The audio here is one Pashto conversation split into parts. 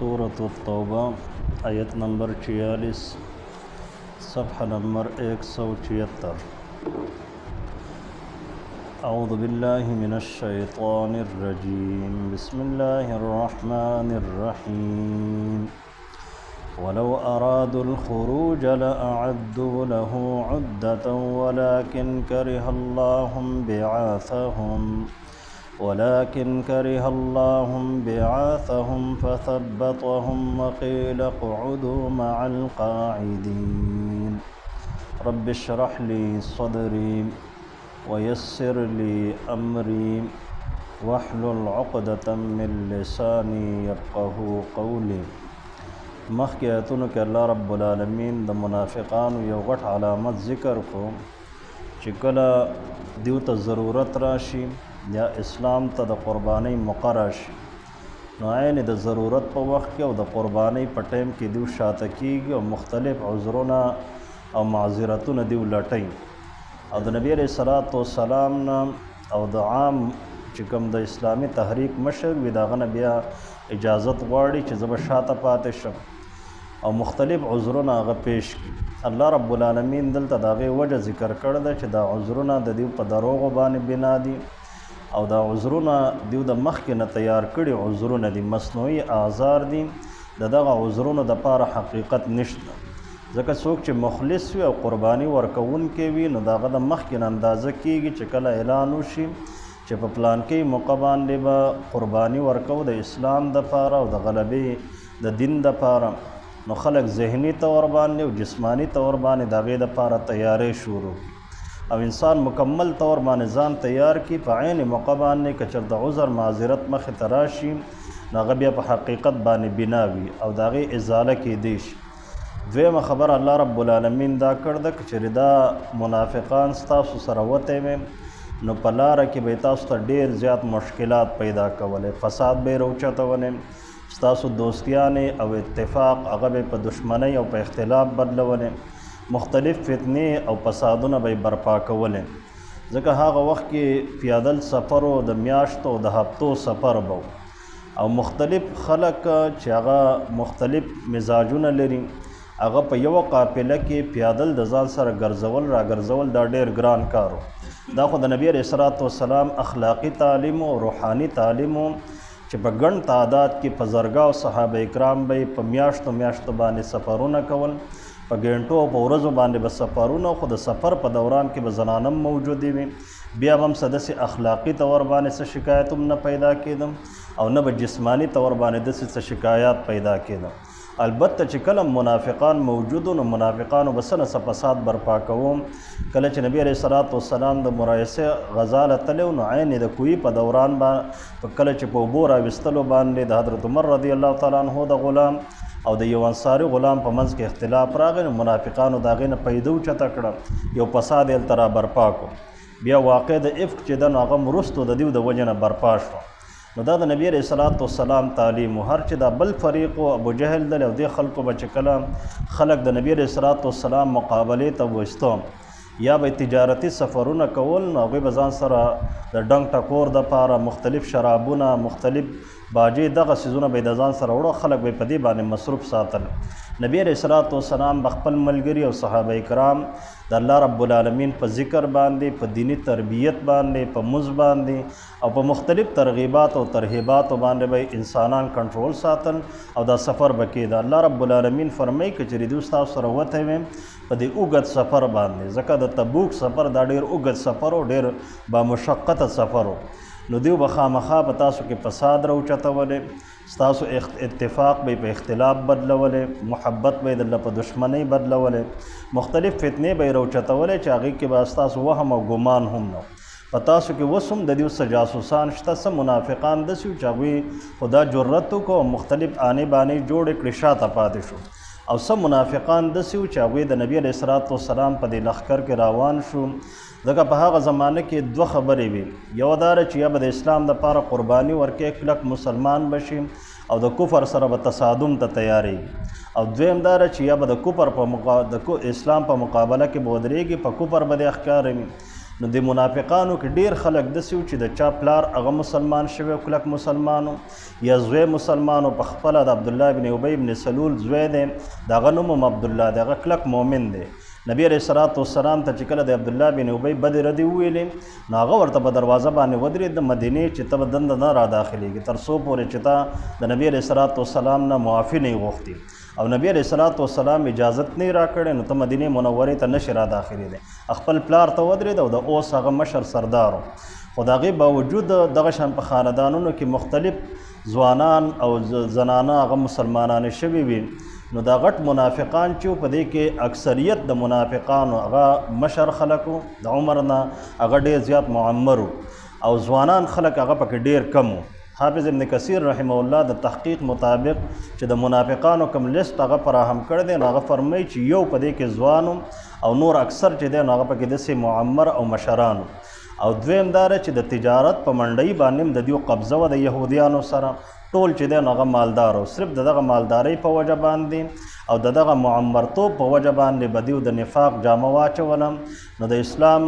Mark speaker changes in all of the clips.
Speaker 1: सूरत तौबा आयत नंबर 46 सफ़हा नंबर 176। अऊज़ु बिल्लाहि मिनश्शैतानिर्रजीम बिस्मिल्लाहिर्रहमानिर्रहीम वलौ अरादुल खुरूज लअअद्दू लहू उद्दतन वलाकिन करिहल्लाहुम बिआसहुम फसब्बतहुम वक़ील क़ुउदू मअल क़ाइदीन। रब्बिश्रह ली सदरी वयस्सिर ली अमरी वहलुल उक़दतम मिन लिसानी यफ़क़हू क़ौली। मख़की आयतुन के अल्लाह रब्बुल आलमीन द मुनाफ़िक़ानु यो गठ अलामत ज़िक्र को ची कला दिव त ज़रूरत राशि या इस्लाम त द क़ुरबानी मौक़ा राशि नो ऐन द ज़रूरत पर वक्त के और द क़ुरबानी पर टाइम की दिव शात कीगी और मुख्तलिफ़ उज़्रुना और माज़िरतुन दिव लटई और द नबी अलैहिस्सलातु वस्सलाम न और द आम चिकम द इस्लामी तहरीक मशर विदागन बिया इजाज़त वाड़ी च ज़ब शात पाते शम और मुख्तलिफ़ उज़्रुना आग पेश की। अल्लाह रब्बुल आलमीन दल तदागे वजह ज़िक्र कर द च द उज़्रुना द दिव पर दरोग बान बिना दी और द उज़्रुना दिव द मख के न तैयार कड़ी उज़्रुना दी मसनूई आज़ार दी दगा उज़्रुना द पार हकीकत निश्ता ज़का सोक च मुखलिस वी और क़ुरबानी वर्कउन के वी न दागा द मख के न अंदाज़ा कीगी च कला ऐलान उशी च प प्लान के मुक़बान लेबा क़ुरबानी वर्कउ द इस्लाम द पारा और द गलबे द दिन द पारा न खलक ज़हनी तौर बाने और जिस्मानी तौर बाने दागे द पारा तैयारी शुरू की। अब इंसान मुकम्मल तौर बाने ज़ान तैयार की पायन मुक़बान ने कचर द उज़र माज़रत मख तराशी नागबिया पर हकीकत बाने बिनावी और दागे इज़ाला की देश वेम ख़बर अल्लाह रब्बुल आलमीन दा कर द कचरिदा मुनाफ़िक़ान स्तासु सरवते में न पलार की बेतास त ढेर ज़्यादा मुश्किलात पैदा कवले फ़साद बे रोचत वने स्तासु दोस्तियाने और इत्तेफ़ाक़ अगबे पर दुश्मनी और पर इख्तिलाफ़ बदलवने मुख्तलिफ़ फ़ितने और फसादुन बे बरपा कवलें ज़का हाँ वक्त के प्यादल सफ़र व द म्याश्तो द हफ्तो सफ़र बो और मुख्तलिफ़ खलक चागा मुख्तलिफ़ मिजाजुन लरी अगर पे यव काफ़िला के प्यादल द ज़ान सर गर्जवल रा गर्जवल दा ढेर ग्रान कारो दा खुद नबी अलैहिस्सलातु वस्सलाम अखलाक़ी तालीम और रूहानी तालीम च प गण तादाद के पज़रगा और सहाबा इकराम बई प म्याश्तो बाने सफ़रुन कवल प घंटों प उरज़ो बाने ब सफ़रुन खुद सफ़र प दौरान के ब ज़नानम मौजूदी में बिया हम सदस्य अखलाक़ी तौर बाने से शिकायत न पैदा केदम और न ब जिस्मानी तौर बाने दस से शिकायत पैदा केदम अलबत्त चिकलम मुनाफ़िक़ान मौजूदन मुनाफ़िक़ान बसन सफ़साद बरपा कवम कलच नबी अलैहिस्सलातु वस्सलाम द मुरायसे गज़ाल तले ऐन द कोई प दौरान बा कलच पोबोरा विस्तलो बान ने द हज़रत उमर रज़ियल्लाहु तआला अन्हु द ग़ुलाम और द यो अंसारी ग़ुलाम प मंज़ के इख्तिलाफ़ रागन मुनाफ़िक़ान दागे न पैदू चतकड़ा यो फसाद एल तरा बरपा को बिया वाक़े द इफ़्क चिदन अगम रुस्तो द दिव द वजन बरपा शो न दा नबी अलैहिस्सलातु वस्सलाम तालीम हर चिदा बल फ़रीक़ अबू जहल दल और दे खल्क़ बच कलाम खलक द नबी अलैहिस्सलातु वस्सलाम मुक़ाबले तब वस्तों या ब तिजारती सफ़रुन कवल न वे बज़ान सरा द डंग टकोर द पारा मुख्तलिफ़ शराबुना मुख्तलिफ़ बाजे दगा सिजुना बेदजान सर उड़ो खलक बे पदी बाने मसरूफ़ सातल नबी अलैहिस्सलातु वस्सलाम बखपल मलगरी और सहाबा इकराम द अल्लाह रब्बुल आलमीन प ज़िक्र बांधे प दीनी तरबियत बांधे प मुज़ बांधे और प मुख्तलिफ़ तरग़ीबात और तरहीबात बांधे भाई इंसानान कंट्रोल सातन और द सफ़र बके द अल्लाह रब्बुल आलमीन फरमाई कि चरिदुस्ता सरवत है में पदी उगत सफ़र बांधे ज़का द तबूक सफ़र दा ढेर उगत सफ़र हो ढेर बामुशक्क़त सफ़र हो नुदिव बखामखा बतासु के फसाद रोचतवले स्तासु इत्तिफ़ाक़ बे पे इख्तिलाफ़ बदलवले मोहब्बत बे दल्ला प दुश्मनी बदलवले मुख्तलिफ़ फ़ितने बे रोचतवले चागी के वास्तासु वहम और गुमान हम न पतासु के वसुम ददिव से जासूसान शता सब मुनाफ़िक़ान दस्यु चागी खुदा जुर्रतु को मुख्तलिफ़ आने बाने जोड़ एक रिशा तपादिशु और सब मुनाफ़िक़ान दस्यु चागी द नबी अलैहिस्सलातु वस्सलाम पदे लश्कर के रावान शु ज़का पहाग ज़माने के दो खबरें भी यवदार चिया बद इस्लाम द पारा क़ुरबानी वर्के खलक मुसलमान बशी और द कुफर सर ब तसादुम त तैयारी और द्वेमदार चिया बद कुफर प इस्लाम पर मुकाबला के बोदरेगी प कुफर बद अख्कार में نو د منافقانو کې ډیر خلک داسې وو چې د چا پلار هغه مسلمان شوی کلک مسلمانو یا زوی مسلمانو په خپله د عبدالله بن ابی بن سلول زوی دی د هغه نوم هم عبدالله دی هغه کلک مؤمن دی نبی علیه الصلاة والسلام ته چې کله د عبدالله بن ابی بدې ردې وویلې نو هغه ورته په دروازه باندې ودرېد د مدینې چې ته به دنده نه را داخلېږي تر څو پورې چې تا د نبی علیه الصلاة والسلام نه معافي نه غوښتي او نبی علیه الصلاة والسلام اجازت نه را کړې نو ته مدینې منورې ته نشي را داخلېدی خپل پلار ته ودرېد او د اوس هغه مشر سردار خو د هغې باوجود دغه شان په خاندانونو کې مختلف ځوانان او زنانه هغه مسلمانانې شوي وي نو دا غټ منافقان چې په دې کې اکثریت د منافقانو هغه مشر خلکو د عمر نه هغه ډېر زیات معمر او ځوانان خلک هغه پکې ډېر کم حافظ ابن کثیر رحمه الله د تحقیق مطابق چې د منافقانو کوم لیست هغه فراهم کړی دی نو هغه فرمایي چې یو په دې کې ځوان او نور اکثر چې دی نو هغه پکې داسې معمر او مشرانو او دویم دا چې د تجارت په منډۍ باندې د دیو قبضه وه د یهودیانو سره ټول چې دی نو هغه مالدار او صرف د دغه مالدارۍ په وجه باندې او د دغه معمرتوب په وجه باندې به دیو د نفاق جامه واچوله نو د اسلام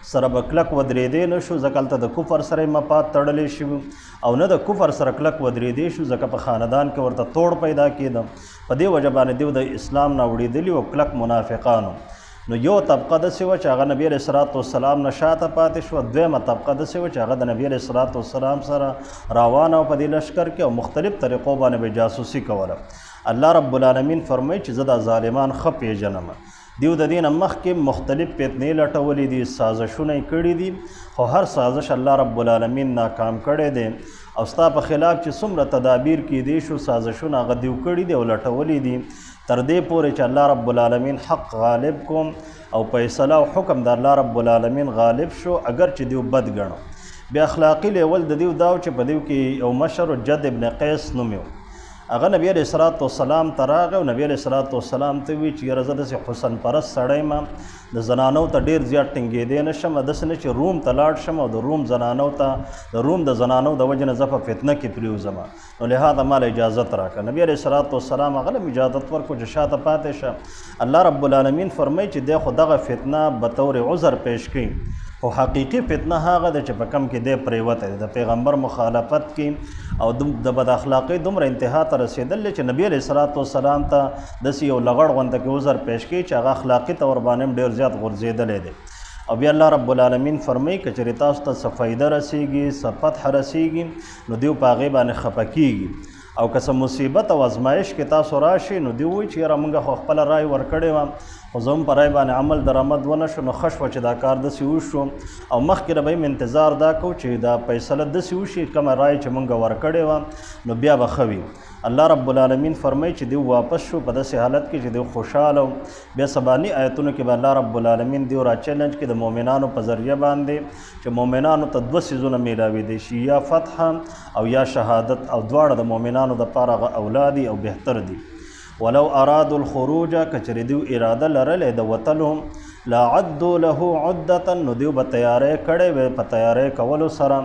Speaker 1: سره به کلک ودرېدی نه شو ځکه هلته د کفر سره یې مفاد تړلی شوي او نه د کفر سره کلک ودرېدی شو ځکه په خاندان کې ورته توړ پیدا کېده په دې وجه باندې دیو د اسلام نه وړېدلي او کلک منافقانو نو یو طبقه داسې وه چې هغه نبی علیه الصلاة والسلام نه شاته پاتې شوه دویمه طبقه داسې وه چې هغه د نبی علیه الصلاة والسلام سره روانه او په دې لشکر کې او مختلف طریقو باندې به جاسوسي کوله الله رب العالمین فرمایي چې زه دا ظالمان ښه پیژنم دیو د دې نه مخکې مختلف فتنې لټولې دي سازشونه یې کړي دي خو هر سازش الله رب العالمین ناکام کړی دی او ستا په خلاف چې څومره تدابیر کېدی شو سازشونه هغه دیو کړي دي او لټولې دي تر دې پورې چې الله رب العالمین حق غالب کوم او فیصله او حکم د الله رب العالمین غالب شو اگر چې دیو بد ګڼو بیا اخلاقي لیول د دیو داو چې په دیو کې یو مشر جد ابن قیس نوم یو هغه نبی علیه الصلاة والسلام ته راغی او نبی علیه الصلاة والسلام ته وی چې یاره زه داسې حسن پرست سړی یم د زنانو ته ډېر زیات ټینګېدی نه شم داسې نه چې روم ته لاړ شم او د روم زنانو ته د روم د زنانو د وجې نه زه په فتنه کې پرېوځم نو لهذا ما له اجازت راکړه نبی علیه الصلاة والسلام هغه له اجازت ورکړو چې شاته پاتې شه الله رب العالمین فرمایي چې دی خو دغه فتنه بطور عذر پیش کړي خو حقیقي فتنه هغه ده چې په کم کې دی پرېوتی دی د پیغمبر مخالفت کې او د بد اخلاقۍ دومره انتها ته رسېدل چې نبی علیه الصلاة والسلام ته داسې یو لغړ غونته کې عذر پیش کړي چې هغه اخلاقي طور باندې هم ډېر زیات غورځېدلی دی او بیا الله رب العالمین فرمایي که چېرې تاسو ته څه فایده رسېږي څه فتح رسېږي نو دیو په هغې باندې خفه کېږي او که څه مصیبت او ازمایش کې تاسو راشي نو دیو وایي چې یاره موږ خو خپله رای ورکړې وه خو زه هم په رای باندې عمل درآمد ونه شو نو ښه شوه چې دا کار داسې وشو او مخکې به یم انتظار دا کوو چې دا فیصله داسې وشي کومه رای چې موږ ورکړې وه نو بیا به ښه وي الله رب العالمین فرمایي چې دیو واپس شو په داسې حالت کې چې دیو خوشحاله بیا سباني آیتونو کې به الله رب العالمین دیو را چیلنج کړي د مؤمنانو په ذریعه باندې چې مؤمنانو ته دوه څیزونه میلاوېدی شي یا فتح او یا شهادت او دواړه د مؤمنانو دپاره هغه اولادي او بهتر دي ولو ارادوا الخروج کچری دیو اراده لرلې د وتلو لا عدوا له عدة نو دیو به تیاری کړی وی په تیاری کولو سره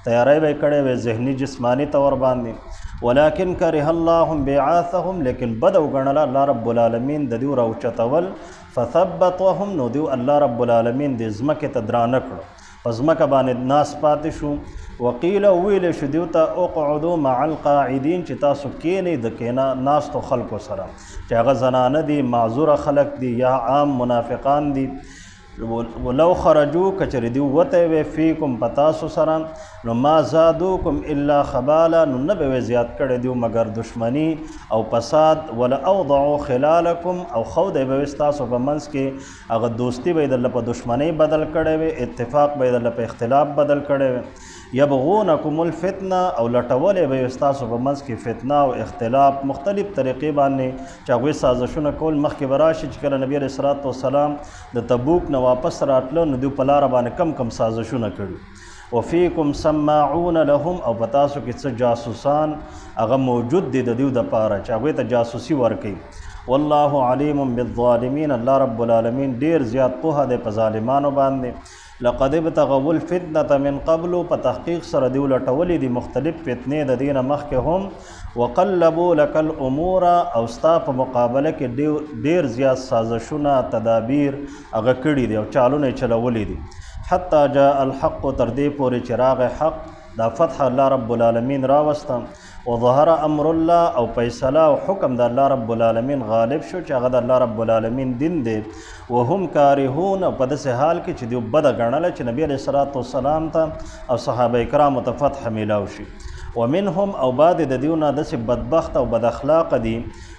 Speaker 1: تیاری به کړی وی ذهني جسمانی طور باندې ولكن كره الله بعاثهم لیکن بد وګڼله الله رب العالمین د دیو راوچتول فثبطهم نو دیو الله رب العالمین د ځمکې ته درانه کړو په ځمکه باندې ناس پاتې شو وقیل ویل شو دیو ته اقعدوا مع القاعدین چې تاسو کینئ د کینا ناستو خلکو سره چې هغه زنانه دي معذوره خلک دي یا عام منافقان دي ولو خرجو کچری دیو وته وی فیکم پتاسو سره نو ما زادوکم الا خبالا نو نه به زیات کړي دیو مگر دشمنی او فساد ولا اوضعوا خلالکم او خود به استاسو په منځ کې هغه دوستی به د په دشمنی بدل کړي وي اتفاق به د په اختلاف بدل کړي وي یبغونکم الفتنه او لټولې به استاسو په منځ کې فتنه او اختلاف مختلف طریقې باندې چې هغوی سازشونه کول مخکې به راشي چې کله نبی علیه الصلاة والسلام د تبوک نه واپس راتلو نو دوی په لاره باندې کم سازشونه کړي وفیکم سماعون لهم او په تاسو کې څه جاسوسان هغه موجود دي د دوی دپاره چې هغوی ته جاسوسي ورکوي والله علیم بالظالمین الله رب العالمین ډیر زیات پوهه دی په ظالمانو باندې لقد ابتغوا الفتنة من قبل په تحقیق سره دیو لټولې دي مختلف فتنې د دینه مخکې هم وقلبوا لك الامور او ستا په مقابله کې ډیر زیات سازشونه تدابیر هغه کړي دي او چالونه چلولې دي حتی جاء الحق تر دې پورې چې راغی حق، دا فتح الله رب العالمین راوسته، وظهر امر الله او فیصله او حکم د الله رب العالمین غالب شو چې هغه د الله رب العالمین دین دی. وهم کارهون، په داسې حال کې چې دوی بده ګڼله چې نبی علیه الصلاة والسلام ته او صحابه کرامو ته فتح میلاو شي. ومنهم او بعد د دیو نه داسې بدبخت او بد اخلاق دي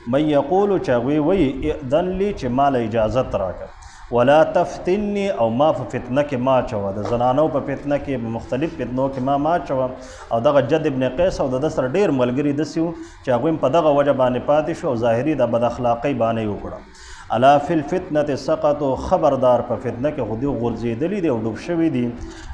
Speaker 1: من یقولو چې هغوی وایي ائذن لی چې ما له اجازت راکړه، ولا تفتنی او ما په فتنه کې ما اچوه، د زنانو په فتنه کې مختلف فتنو کې ما اچوه. او دغه جد ابن قیس او د ده سره ډېر ملګري داسې وو چې هغوی په دغه وجه باندې پاتې شو او ظاهري د بد اخلاقۍ بانه یې وکړه. الا فی الفتنة سقطوا، خبردار په فتنه کې خو دوی غورځېدلي دي او ډوب شوي دي.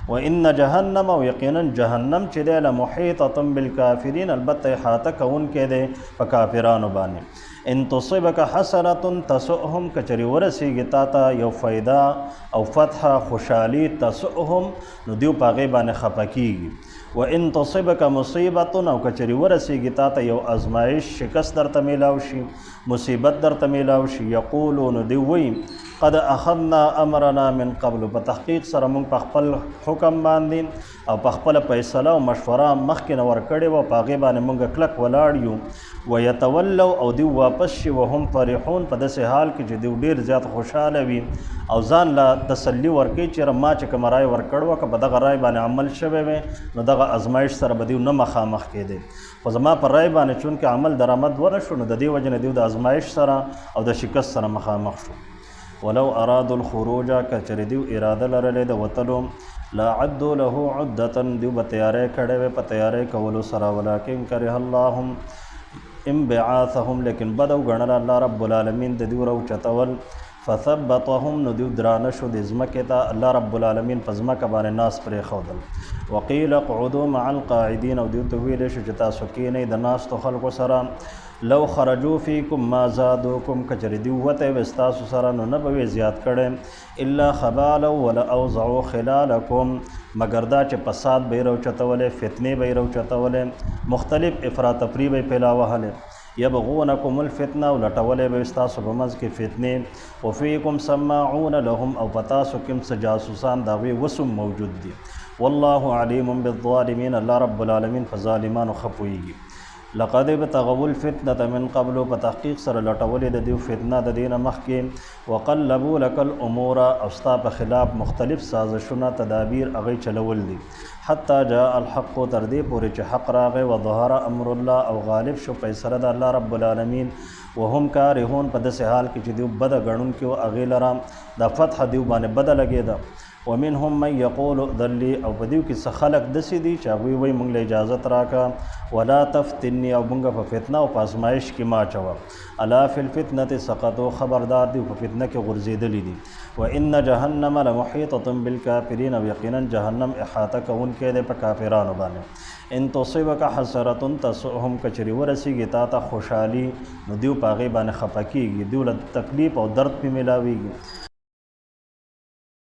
Speaker 1: وان جهنم، او یقینا جهنم چې دی لمحیطة بالکافرین، البته احاطه کوونکی دی په کافرانو باندې. ان تصبک حسنة تسؤهم، کچری ورسیږي تا ته یو فایده او فتح خوشحالي، تسؤهم نو دیو په هغې باندې خفه کیږي. وان تصبک مصیبة، او کچری ورسیږي تا ته یو ازمایش، شکست درته میلاو شي، مصیبت درته میلاو شي، یقولو نو دی وایي قد اخذنا امرنا من قبل، په تحقیق سره موږ په خپل حکم باندې او په خپله فیصله او مشوره مخکې نه ورکړې وه، په هغې باندې موږ کلک ولاړ یو. ویتولو، او دوی واپس شي، وهم فرحون، په داسې حال کې چې دوی ډېر زیات خوشحاله وي او ځان له تسلي ورکوي چې ما چې کومه رای ورکړې وه که په دغه رای باندې عمل شوی وی نو دغه ازمایش سره به دوی نه مخامخ کېدی، خو زما پر رای باندې چونکې عمل درآمد ونه شو نو د دې وجې نه دوی د ازمایش سره او د شکست سره مخامخ شو. ولو ارادوا الخروج، کچری دیو اراده لرلې د وتلو، لا عدوا له عدة، دیو به تیاری کړی وی په تیاری کولو سره، ولکن کرہ الله انبعاثهم، لیکن بدو ګڼل الله رب العالمین د دیو راوچتول. فثبطهم، نو دیو درانه شو د ځمکې ته، الله رب العالمین په ځمکه باندې ناس پرېښودل. وقیل اقعدوا مع القاعدین، او دیو ته ویلی شو چې تاسو کښېنئ د ناستو خلکو سره. لو خرجوا فیکم ما زادوکم، کچری دی وته و ستاسو سره نو نه به وی زیات کړی، الا خبالا ولا اوضعوا خلالکم، مگر دا چې فساد به یې راوچتولې، فتنې به یې راوچتولې، مختلف افراط تفریح به یې پیلاوهلې. یبغونکم الفتنه، او لټولې به ستاسو په منځ کې فتنې. وفیکم سماعون لهم، او په تاسو کې څه جاسوسان د هغوی وسم موجود دي. والله علیم بالظالمین، الله رب العالمین په ظالمانو ښه پوهېږي. لقد ابتغوا الفتنة من قبل، په تحقیق سره لټولې د دیو فتنه د دې نه مخکې. وقلبوا لك الامور، او ستا په خلاف مختلف سازشونه تدابیر هغوی چلول دي. حتی جاء الحق، تر دې پورې چې حق راغی. وظهر امر الله، او غالب شو فیصله د الله رب العالمین. وهم کارهون، په داسې حال کې چې دیو بده ګڼونکي وو هغې لره دا فتح دیو باندې بده لګېده. ومنهم من یقول ائذن لی، او په دیو کې څه خلک داسې دي چې هغوی وایي موږ له اجازت راکړه. ولا تفتنی، او موږ په فتنه او په ازمایش کې ما اچوه. الا فی الفتنة سقطوا، خبردار دی په فتنه کې غورځېدلي دي. وان جهنم لمحیطة بالکافرین، او یقینا جهنم احاطه کوونکی دی په کافرانو باندې. ان تصبک حسرة تسؤهم، کچری ورسیږي تا ته خوشحالي نو دیو په هغې باندې خفه کېږي، دیو له تکلیف او درد پې میلاویږي.